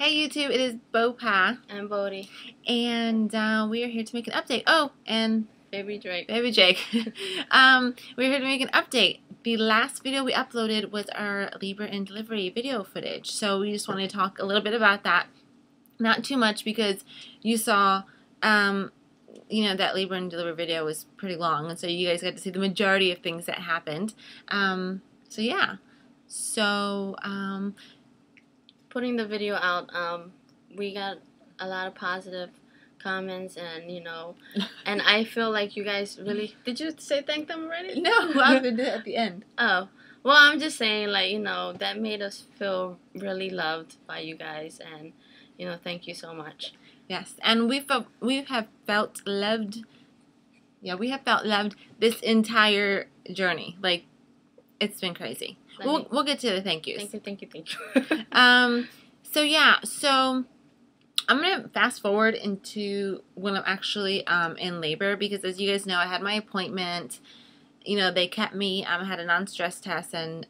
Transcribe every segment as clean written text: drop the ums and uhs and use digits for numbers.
Hey YouTube, it is Bo-Pah, And Boatie. and we are here to make an update. Oh, and Baby Drake. Baby Jake. We're here to make an update. The last video we uploaded was our labor and delivery video footage, so we just wanted to talk a little bit about that. Not too much because you saw, that labor and delivery video was pretty long, and so you guys got to see the majority of things that happened. So yeah. So, putting the video out, we got a lot of positive comments, and and I feel like you guys really. Did you say thank them already? No, I did it at the end. Oh, well, I'm just saying, that made us feel really loved by you guys, and thank you so much. Yes, and we have felt loved. Yeah, we have felt loved this entire journey. Like, it's been crazy. We'll get to the thank yous. Thank you. So yeah, so I'm gonna fast forward into when I'm actually in labor, because as you guys know, I had my appointment. They kept me. I had a non-stress test, and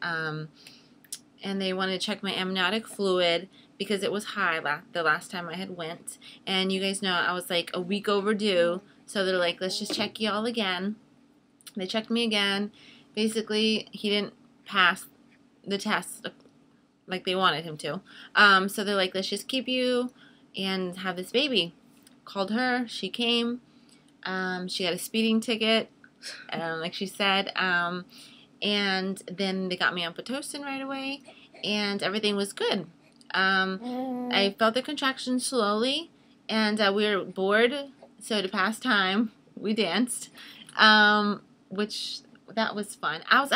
they wanted to check my amniotic fluid because it was high the last time I had went. And you guys know I was like a week overdue, so they're like, let's just check you all again. They checked me again. Basically, he didn't pass the test like they wanted him to. So they're like, let's just keep you and have this baby. Called her. She came. She got a speeding ticket, like she said. And then they got me on Pitocin right away, and everything was good. I felt the contractions slowly, and we were bored, so to pass time, we danced, which that was fun. I was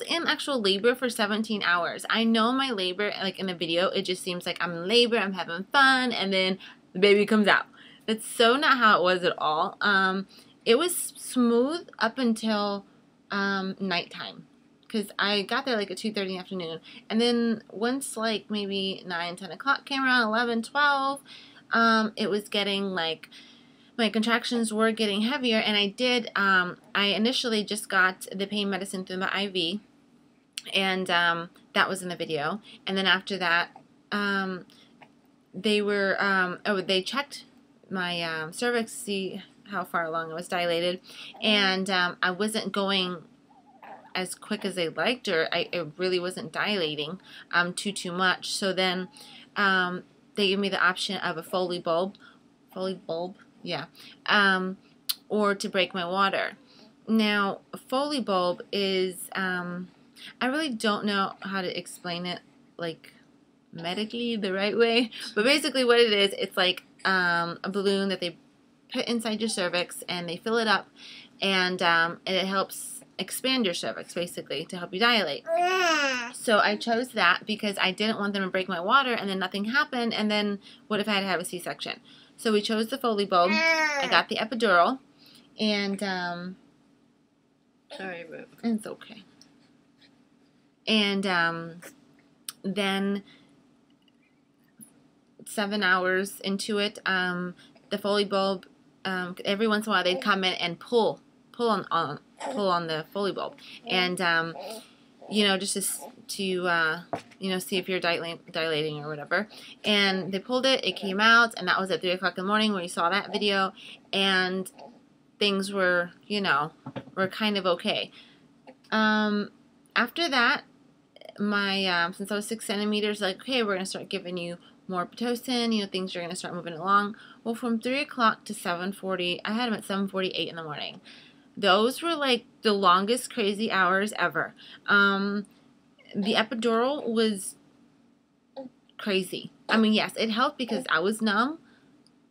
in actual labor for 17 hours. I know my labor, like in the video, it just seems like I'm in labor, I'm having fun, and then the baby comes out. That's so not how it was at all. It was smooth up until nighttime, because I got there like at 2:30 in the afternoon, and then once like maybe 9, 10 o'clock came around, 11, 12, it was getting like, my contractions were getting heavier, and I initially just got the pain medicine through the IV, and that was in the video. And then after that, they checked my cervix to see how far along it was dilated, and I wasn't going as quick as they liked, or it really wasn't dilating too much. So then they gave me the option of a Foley bulb. Yeah, or to break my water. Now, a Foley bulb is, I really don't know how to explain it, like, medically the right way, but basically what it is, it's like a balloon that they put inside your cervix, and they fill it up, and it helps expand your cervix, basically, to help you dilate. So I chose that because I didn't want them to break my water, and then nothing happened, and then what if I had to have a C-section? So we chose the Foley bulb. I got the epidural, and sorry, but it's okay. And then 7 hours into it, the Foley bulb, every once in a while they'd come in and pull on the Foley bulb, and just to see if you're dilating or whatever. And they pulled it, it came out, and that was at 3 o'clock in the morning when you saw that video, and things were, were kind of okay. After that, my, since I was 6 centimeters, like, okay, we're going to start giving you more Pitocin, things are going to start moving along. Well, from 3 o'clock to 7:40, I had them at 7:48 in the morning. Those were like the longest crazy hours ever. The epidural was crazy. I mean, yes, it helped because I was numb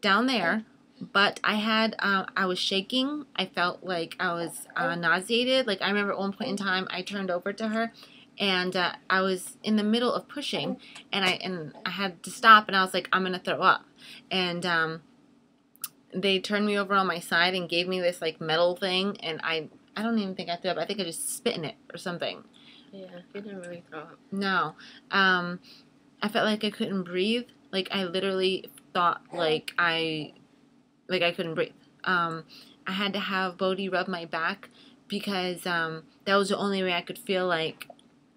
down there, but I was shaking. I felt like I was nauseated. Like, I remember at one point in time, I turned over to her, and I was in the middle of pushing, and I had to stop, and I was like, I'm gonna throw up. And they turned me over on my side and gave me this like metal thing, and I don't even think I threw up. I think I just spit in it or something. Yeah, you didn't really throw up. No. I felt like I couldn't breathe. Like, I literally thought like I couldn't breathe. I had to have Boatie rub my back because that was the only way I could feel like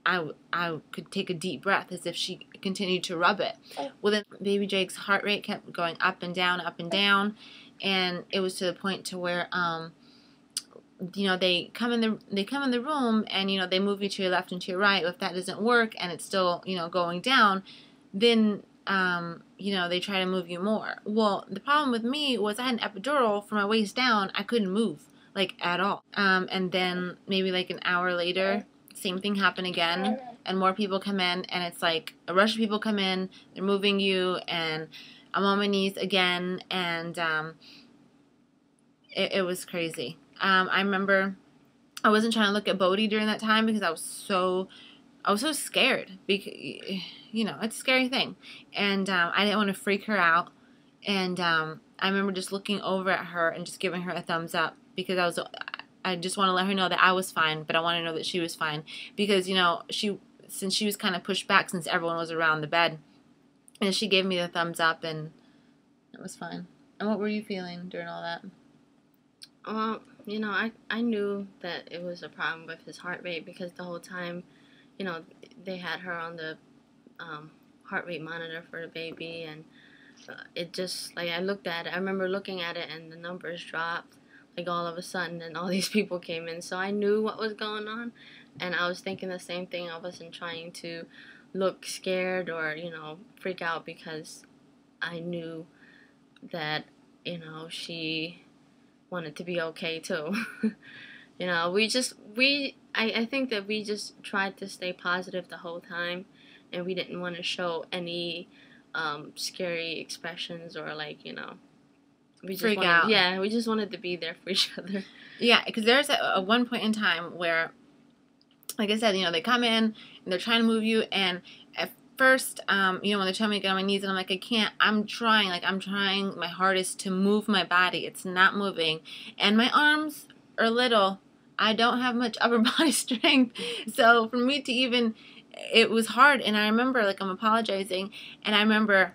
I could take a deep breath as if she continued to rub it. Well, then baby Jake's heart rate kept going up and down, and it was to the point to where they come in the room, and they move you to your left and to your right. If that doesn't work and it's still going down, then they try to move you more. Well, the problem with me was I had an epidural from my waist down. I couldn't move like at all. And then maybe like an hour later, same thing happened again, and more people come in, and it's like a rush of people come in, they're moving you, and I'm on my knees again, and it was crazy. I remember I wasn't trying to look at Boatie during that time because I was so scared, because it's a scary thing, and I didn't want to freak her out, and I remember just looking over at her and just giving her a thumbs up, because I just want to let her know that I was fine, but I want to know that she was fine, because since she was kind of pushed back since everyone was around the bed, and she gave me the thumbs up, and it was fine. And what were you feeling during all that? I knew that it was a problem with his heart rate, because the whole time, they had her on the heart rate monitor for the baby, and it just, like, I remember looking at it, and the numbers dropped, like, all of a sudden, and all these people came in, so I knew what was going on, and I was thinking the same thing. I wasn't trying to look scared or, freak out, because I knew that, she wanted to be okay too. I think that we just tried to stay positive the whole time, and we didn't want to show any scary expressions, or we just freak out. Yeah, we just wanted to be there for each other. Yeah, because there's a one point in time where, like I said, they come in and they're trying to move you, and at first, when they're telling me to get on my knees, and I'm like, I can't. I'm trying my hardest to move my body. It's not moving, and my arms are little. I don't have much upper body strength, so for me to even, it was hard. And I remember, like, I'm apologizing, and I remember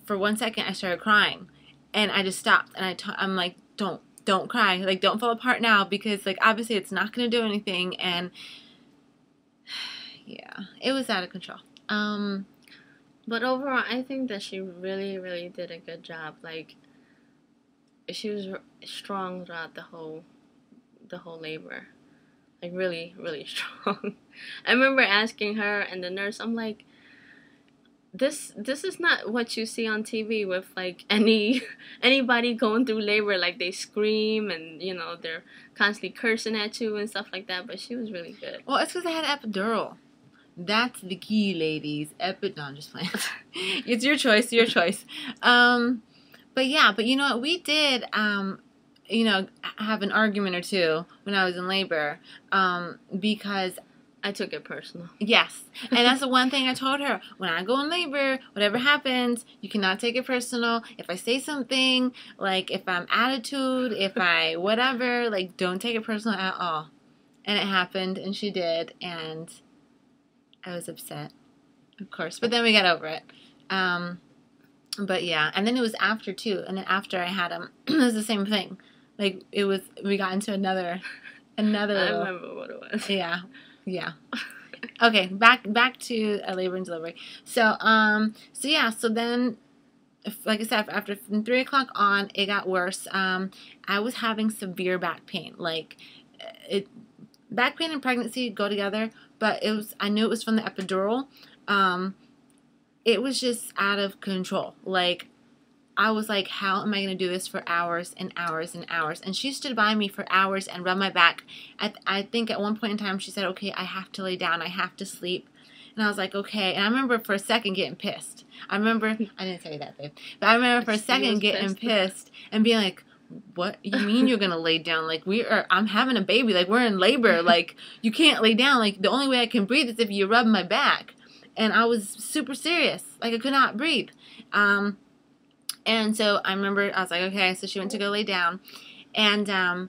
for 1 second, I started crying, and I just stopped, and I'm like, don't cry, like, don't fall apart now, because, like, obviously it's not going to do anything. And yeah, it was out of control. But overall, I think that she really, really did a good job. Like, she was strong throughout the whole labor. Like, really, really strong. I remember asking her and the nurse, I'm like, this is not what you see on TV with, like, anybody going through labor. Like, they scream, and they're constantly cursing at you and stuff like that. But she was really good. Well, it's because I had an epidural. That's the key, ladies. No, I'm just playing. It's your choice. But yeah, but what we did, have an argument or two when I was in labor, because I took it personal. Yes. And that's the one thing I told her. When I go in labor, whatever happens, you cannot take it personal. If I say something, like, if I'm attitude, if I whatever, like, don't take it personal at all. And it happened, and she did, and I was upset, of course. But then we got over it. But yeah. And then it was after, too. And then after I had him, it was the same thing. Like, we got into another. I remember what it was. Yeah. Yeah. Okay, back to labor and delivery. So then, like I said, after from 3 o'clock on, it got worse. I was having severe back pain. Like, back pain and pregnancy go together, but I knew it was from the epidural. It was just out of control. Like, I was like, how am I going to do this for hours and hours and hours? And she stood by me for hours and rubbed my back. I think at one point in time she said, okay, I have to lay down. I have to sleep. And I was like, okay. And I remember for a second getting pissed. I didn't tell you that, babe. But I remember for a second getting pissed and being like, what you mean you're going to lay down? Like, I'm having a baby. Like, we're in labor. Like, you can't lay down. Like, the only way I can breathe is if you rub my back. And I was super serious. Like, I could not breathe. And so I remember I was like, okay. So she went to go lay down, and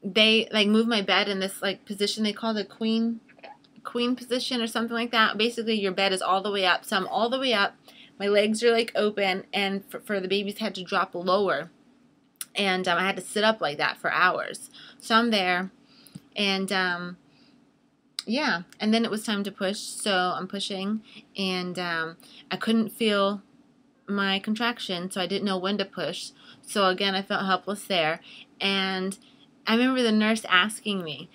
they, like, moved my bed in this, like, position they call the queen position or something like that. Basically, your bed is all the way up. So I'm all the way up. My legs are, like, open, and for the baby's head to drop lower. And I had to sit up like that for hours. So I'm there, and yeah, and then it was time to push, so I'm pushing, and I couldn't feel my contraction, so I didn't know when to push. So again, I felt helpless there, and I remember the nurse asking me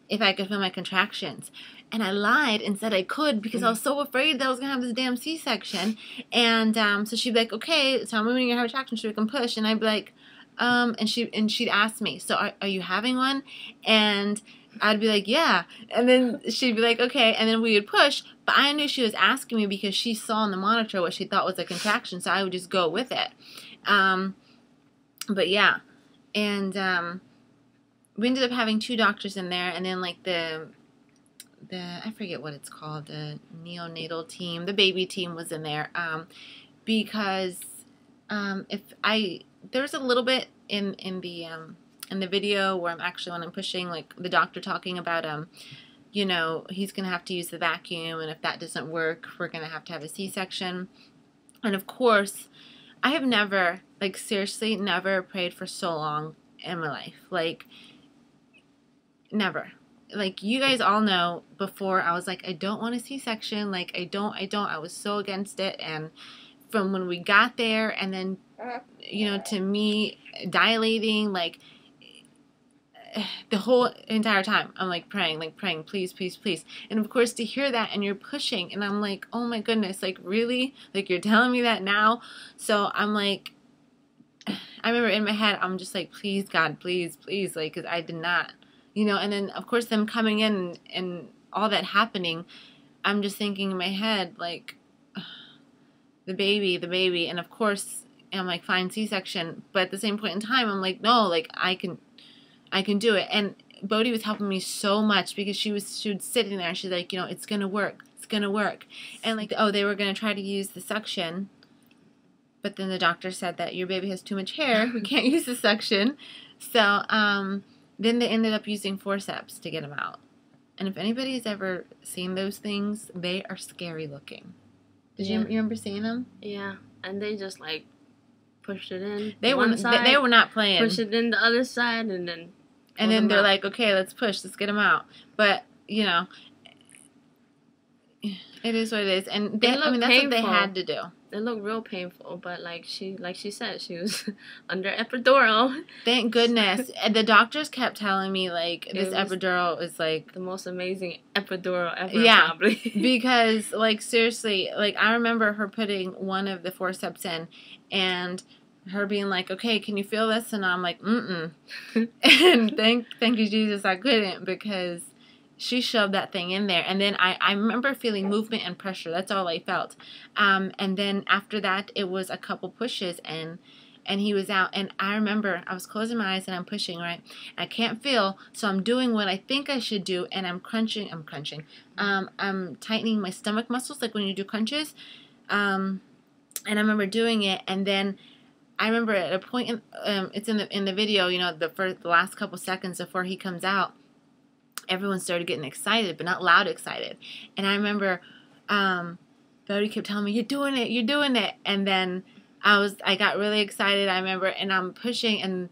if I could feel my contractions. And I lied and said I could because I was so afraid that I was going to have this damn C-section. And so she'd be like, okay, tell me when you're going to have a contraction so we can push. And I'd be like, and she'd ask me, so are you having one? And I'd be like, yeah. And then she'd be like, okay. And then we would push. But I knew she was asking me because she saw on the monitor what she thought was a contraction. So I would just go with it. But yeah. And we ended up having 2 doctors in there. And then like the I forget what it's called, the neonatal team, the baby team was in there. Because there's a little bit in the video where when I'm pushing, like the doctor talking about you know, he's gonna have to use the vacuum, and if that doesn't work, we're gonna have to have a C-section. And of course, I have never, like seriously, never prayed for so long in my life, like never. Like you guys all know, before I was like, I don't want a C-section, like I don't, I was so against it. And from when we got there, and then, you know, to me dilating, like the whole entire time, I'm like praying, please, please, please. And of course, to hear that and you're pushing, and I'm like, oh my goodness, like really? Like you're telling me that now? So I'm like, I remember in my head, I'm just like, please, God, please, please, like, because I did not, you know. And then, of course, them coming in and all that happening, I'm just thinking in my head, like, the baby. And of course, I'm like, fine, C-section. But at the same point in time, I'm like, no, like, I can do it. And Boatie was helping me so much because she was sitting there and she's like, you know, it's going to work. It's going to work. And like, oh, they were going to try to use the suction. But then the doctor said that your baby has too much hair. We can't use the suction. So then they ended up using forceps to get him out. And if anybody's ever seen those things, they are scary looking. Did you remember seeing them? Yeah, and they just like pushed it in. They were not playing. Push it in the other side, and then they're like, okay, let's push, let's get him out. But you know, it is what it is, and that's what they had to do. It looked real painful, but like she said, she was under epidural. Thank goodness. And the doctors kept telling me, like, this epidural is, like, the most amazing epidural ever, yeah, probably. Because, like, seriously, like, I remember her putting one of the forceps in, and her being like, okay, can you feel this? And I'm like, mm-mm. And thank you, Jesus, I couldn't, because she shoved that thing in there. And then I remember feeling movement and pressure. That's all I felt. And then after that, it was a couple pushes, and he was out. And I remember I was closing my eyes and I'm pushing, right? I can't feel, so I'm doing what I think I should do, and I'm crunching. I'm tightening my stomach muscles, like when you do crunches. And I remember doing it, and then I remember at a point, it's in the video, you know, the last couple seconds before he comes out, everyone started getting excited, but not loud excited. And I remember Boatie kept telling me, you're doing it. And then I got really excited, I remember, and I'm pushing, and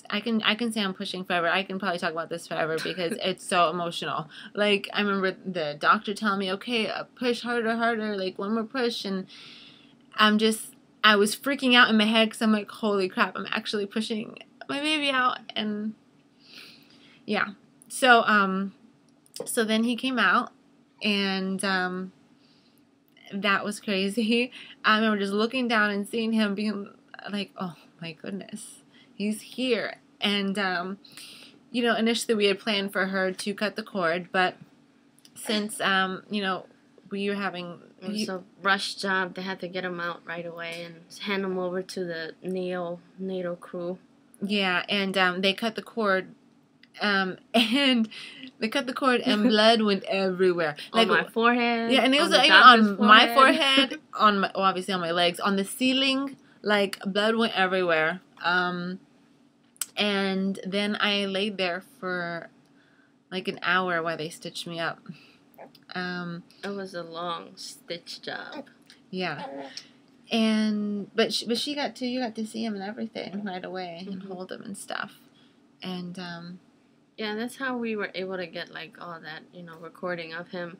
I can say I'm pushing forever. I can probably talk about this forever because it's so emotional. Like, I remember the doctor telling me, okay, push harder, like one more push. And I was freaking out in my head because I'm like, holy crap, I'm actually pushing my baby out. And yeah. So then he came out, and that was crazy. I remember just looking down and seeing him being like, oh my goodness, he's here. And you know, initially we had planned for her to cut the cord, but since you know, we were having, it was a rush job, they had to get him out right away and hand him over to the neonatal crew. Yeah, and they cut the cord. And they cut the cord, and blood went everywhere. Like, on my forehead. Yeah, and it was even on my forehead, obviously on my legs, on the ceiling. Like, blood went everywhere. And then I laid there for like an hour while they stitched me up. It was a long stitch job. Yeah. But you got to see him and everything right away, and hold him and stuff. And Yeah, that's how we were able to get like all that, you know, recording of him,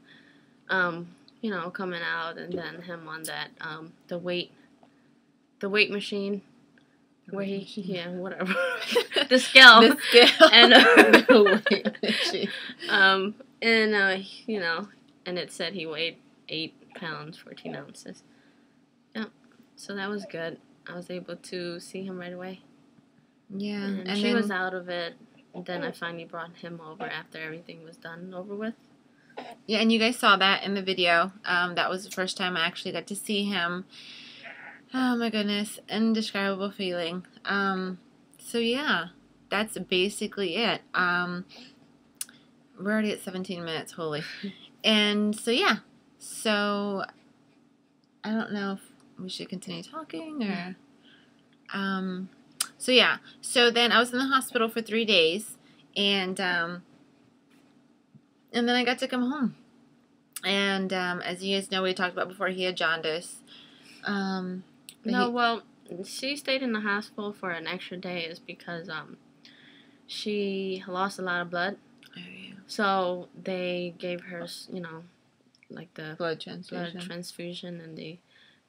you know, coming out, and then him on that, the weight machine, where he, yeah, whatever, the scale, The scale, and the weight machine. You know, and it said he weighed 8 pounds 14 ounces. Yeah, so that was good. I was able to see him right away. Yeah, and she was out of it. And then I finally brought him over after everything was done and over with. Yeah, and you guys saw that in the video. That was the first time I actually got to see him. Oh my goodness, indescribable feeling. So yeah, that's basically it. We're already at 17 minutes, holy. And so yeah, so I don't know if we should continue talking or. So yeah, so then I was in the hospital for 3 days, and then I got to come home. And as you guys know, we talked about before, he had jaundice. Well, she stayed in the hospital for an extra day is because she lost a lot of blood. Oh, yeah. So they gave her, you know, like the blood transfusion, and they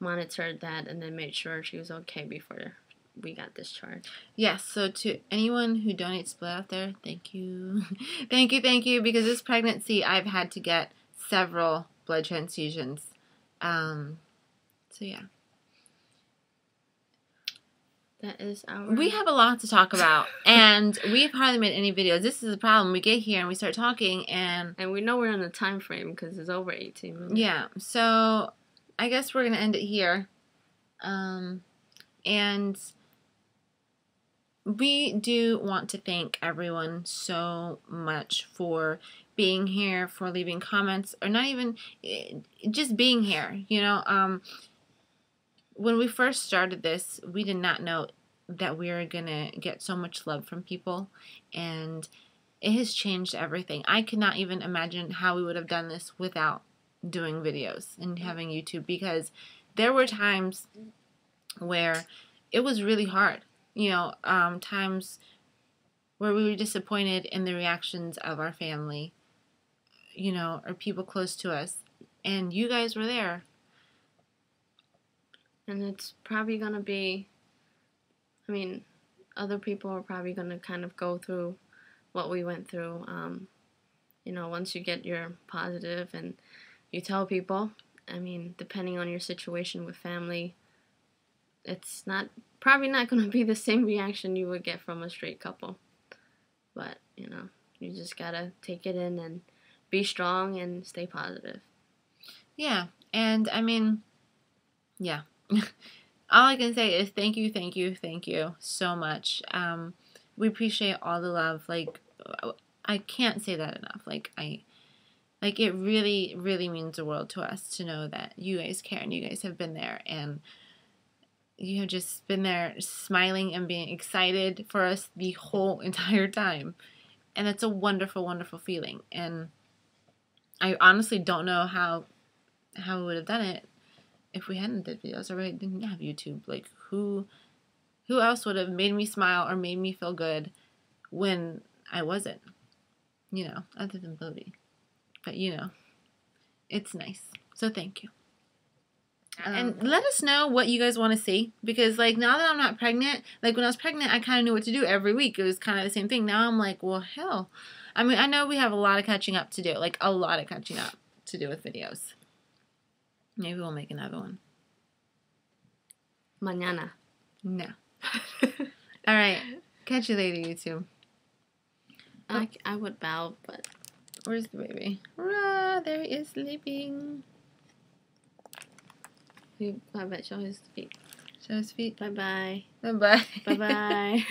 monitored that and then made sure she was okay before we got discharged. Yes, so to anyone who donates blood out there, thank you. Thank you, because this pregnancy I've had to get several blood transfusions. So yeah. That is our... We have a lot to talk about, and we've hardly made any videos. This is the problem. We get here and we start talking, and we know we're in a time frame because it's over 18 minutes. Yeah, so I guess we're going to end it here. And we do want to thank everyone so much for being here, for leaving comments, or not even, just being here, you know. When we first started this, we did not know that we were going to get so much love from people, and it has changed everything. I could not even imagine how we would have done this without doing videos and having YouTube, because there were times where it was really hard, you know, times where we were disappointed in the reactions of our family, you know, or people close to us, and you guys were there. And it's probably going to be, I mean, other people are probably going to kind of go through what we went through. You know, once you get your positive and you tell people, I mean, depending on your situation with family, it's probably not going to be the same reaction you would get from a straight couple. But, you know, you just got to take it in and be strong and stay positive. Yeah, and I mean, yeah. All I can say is thank you so much. We appreciate all the love. Like, I can't say that enough. Like, it really, really means the world to us to know that you guys care and you guys have been there, and you have just been there smiling and being excited for us the whole entire time. And it's a wonderful, wonderful feeling. And I honestly don't know how we would have done it if we hadn't did videos or we didn't have YouTube. Like, who else would have made me smile or made me feel good when I wasn't, you know, other than Boatie. But, you know, it's nice. So thank you. And let us know what you guys want to see, because, like, now that I'm not pregnant, like, when I was pregnant, I kind of knew what to do every week. It was kind of the same thing. Now I'm like, well, hell. I mean, I know we have a lot of catching up to do, like, a lot of catching up to do with videos. Maybe we'll make another one. Mañana. No. All right. Catch you later, YouTube. I would bow, but... Where's the baby? Hurrah, there he is sleeping. I bet show his feet. Show his feet. Bye-bye. Bye-bye. Bye-bye.